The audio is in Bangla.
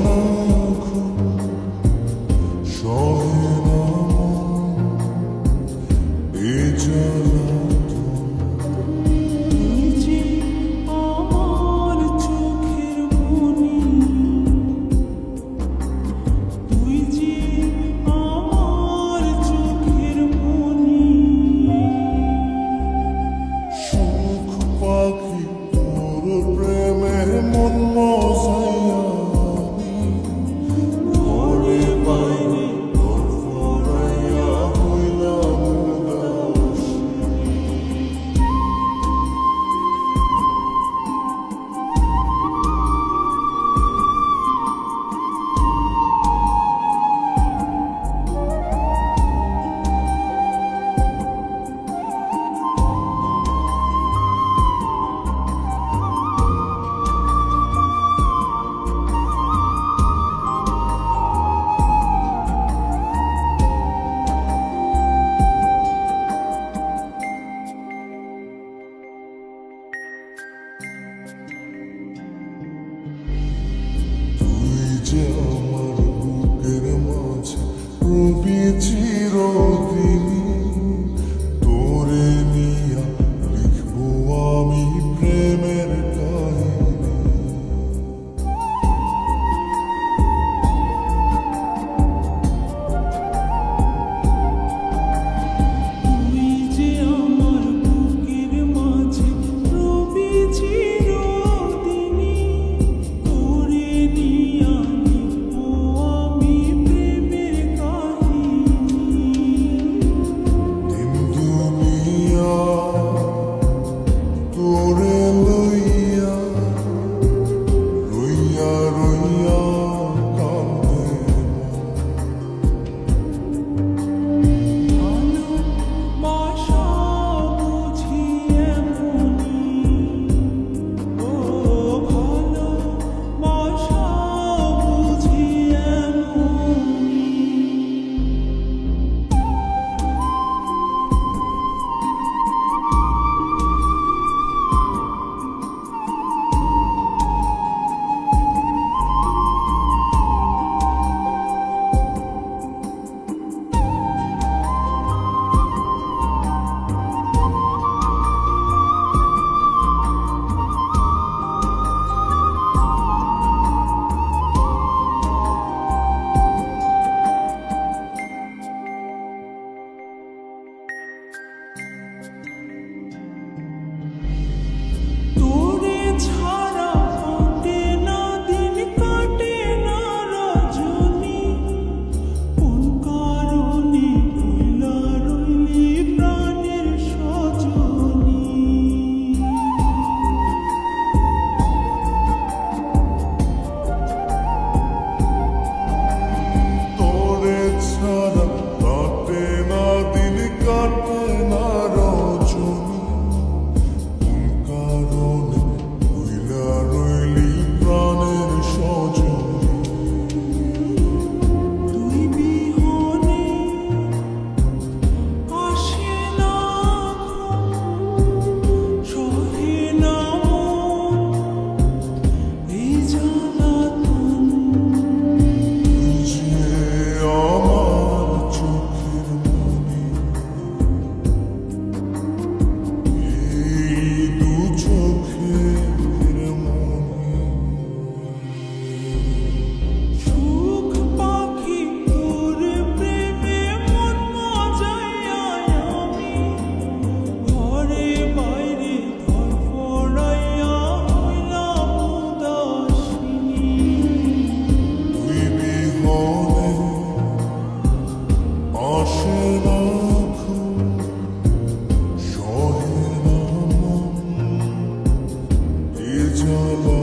না ঘুম, সহে না মন এ জ্বালাতন। তুই যে আমার চোখের মনি, তুই যে আমার চোখের মনি। সুখ পাখি তোর প্রেমে মন মজাইয়া আমি ঘরে বাইরে তোর ফরাইয়া হইলাম উদাসী। তুই যে আমার বুকের মাঝে রবি চিরদিনই, তোরে নিয়া লিখবো আমি প্রেমের কাহিনী। তুই যে আমার বুকের মাঝে রবি চিরদিনই, তোরে নিয়া লিখবো আমি প্রেমের কাহিনী। দিন দুনিয়া তোরে লইয়া রইয়া রইয়া কান্দে মন। ভালোবাসা বুঝি এমনি, ও ভালোবাসা বুঝি এমনি। তোরে ছাড়া কাটে না দিন, কাটে না রজনী। কোন কারণে ভুলা রইলি প্রাণের সজনী। তোরে ছাড়া কাটে না দিন, কাটে না রজনী। কোন কারণে ভুইলা রইলি প্রাণের সজনী। তুই বিহনে আসে না ঘুম, সহে না মন এই জ্বালাতন। তুই যে আমার চোখের মনি, এই দু চোখের মনি। সুখ পাখি তোর প্রেমে মন মজাইয়া আমি ঘরে বাইরে ধরফরাইয়া হইলাম উদাসিনী। তুই বিহনে আসে না ঘুম, সহে না মন এ জ্বালা।